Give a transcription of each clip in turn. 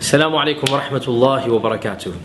Assalamu alaikum wa rahmatullahi wa barakatuh.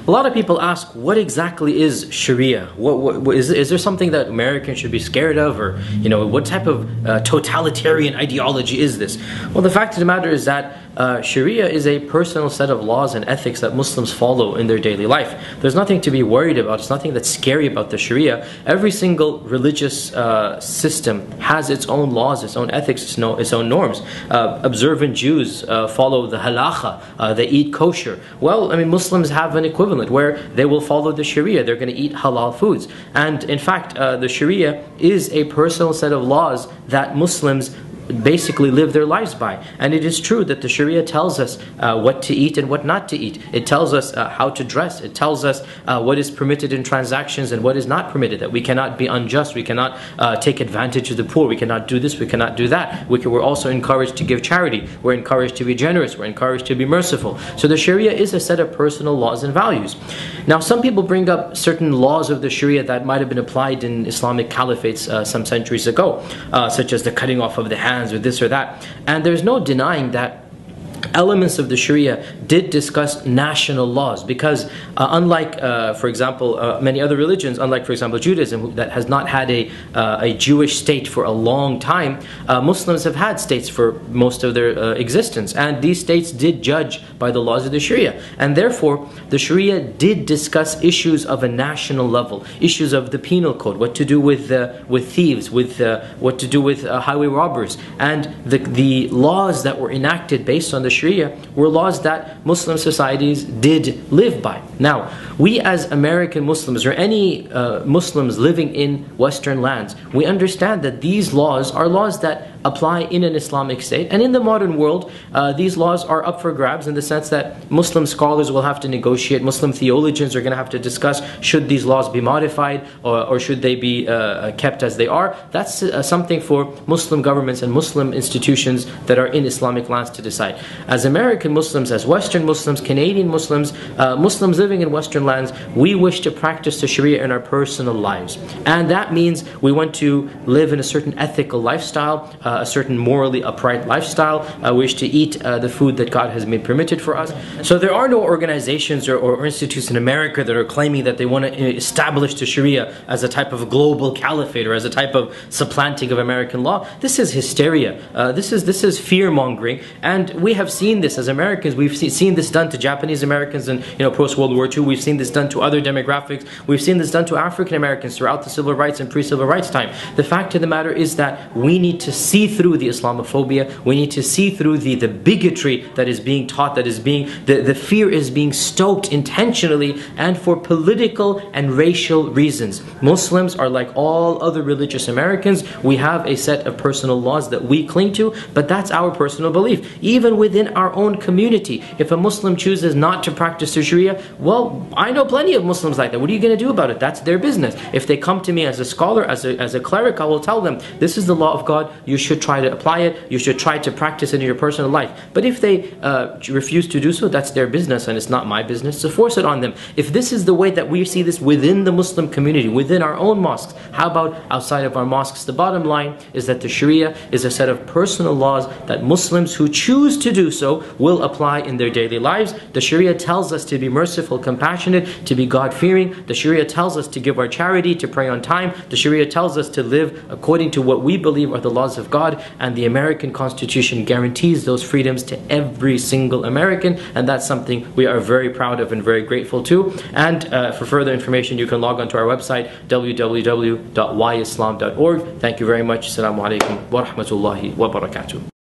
A lot of people ask, what exactly is Sharia? Is there something that Americans should be scared of, or what type of totalitarian ideology is this? Well, the fact of the matter is that Sharia is a personal set of laws and ethics that Muslims follow in their daily life. There's nothing to be worried about. It's nothing that's scary about the Sharia. Every single religious system has its own laws, its own ethics, its own norms. Observant Jews follow the halacha. They eat kosher. Well, Muslims have an equivalent where they will follow the Sharia. They're going to eat halal foods. And in fact, the Sharia is a personal set of laws that Muslims basically live their lives by. And it is true that the Sharia tells us what to eat and what not to eat. It tells us how to dress. It tells us what is permitted in transactions and what is not permitted, that we cannot be unjust, we cannot take advantage of the poor, we cannot do this, we cannot do that. We're also encouraged to give charity, we're encouraged to be generous, we're encouraged to be merciful. So the Sharia is a set of personal laws and values. Now, some people bring up certain laws of the Sharia that might have been applied in Islamic caliphates some centuries ago, such as the cutting off of the hands, or this or that. And there's no denying that elements of the Sharia did discuss national laws, because unlike, for example, many other religions, unlike, for example, Judaism, that has not had a Jewish state for a long time, Muslims have had states for most of their existence, and these states did judge by the laws of the Sharia, and therefore the Sharia did discuss issues of a national level, issues of the penal code, what to do with thieves, what to do with highway robbers, and the laws that were enacted based on the Sharia were laws that Muslim societies did live by. Now, we as American Muslims, or any Muslims living in Western lands, we understand that these laws are laws that apply in an Islamic state, and in the modern world these laws are up for grabs, in the sense that Muslim scholars will have to negotiate, Muslim theologians are going to have to discuss, should these laws be modified, or should they be kept as they are. That's something for Muslim governments and Muslim institutions that are in Islamic lands to decide. As American Muslims, as Western Muslims, Canadian Muslims, Muslims living in Western lands, we wish to practice the Sharia in our personal lives, and that means we want to live in a certain ethical lifestyle, a certain morally upright lifestyle. We wish to eat the food that God has made permitted for us. So there are no organizations or institutes in America that are claiming that they want to establish the Sharia as a type of global caliphate, or as a type of supplanting of American law. This is hysteria. This is fear-mongering, and we have seen this as Americans. We've seen this done to Japanese Americans in post-World War II. We've seen this done to other demographics. We've seen this done to African Americans throughout the civil rights and pre-civil rights time. The fact of the matter is that we need to see through the Islamophobia. We need to see through the bigotry that is being taught, that is being, the fear is being stoked intentionally and for political and racial reasons. Muslims are like all other religious Americans. We have a set of personal laws that we cling to, but that's our personal belief. Even within our own community, if a Muslim chooses not to practice the Sharia, well, I know plenty of Muslims like that. What are you going to do about it? That's their business. If they come to me as a scholar, as a cleric, I will tell them, this is the law of God, you should try to apply it, you should try to practice it in your personal life. But if they refuse to do so, that's their business, and it's not my business to force it on them. If this is the way that we see this within the Muslim community, within our own mosques, how about outside of our mosques? The bottom line is that the Sharia is a set of personal laws that Muslims who choose to do so will apply in their daily lives. The Sharia tells us to be merciful, compassionate, to be God-fearing. The Sharia tells us to give our charity, to pray on time. The Sharia tells us to live according to what we believe are the laws of God, and the American Constitution guarantees those freedoms to every single American, and that's something we are very proud of and very grateful to. And for further information, you can log on to our website, www.wislam.org. Thank you very much. Assalamu alaikum wa rahmatullahi wa barakatuh.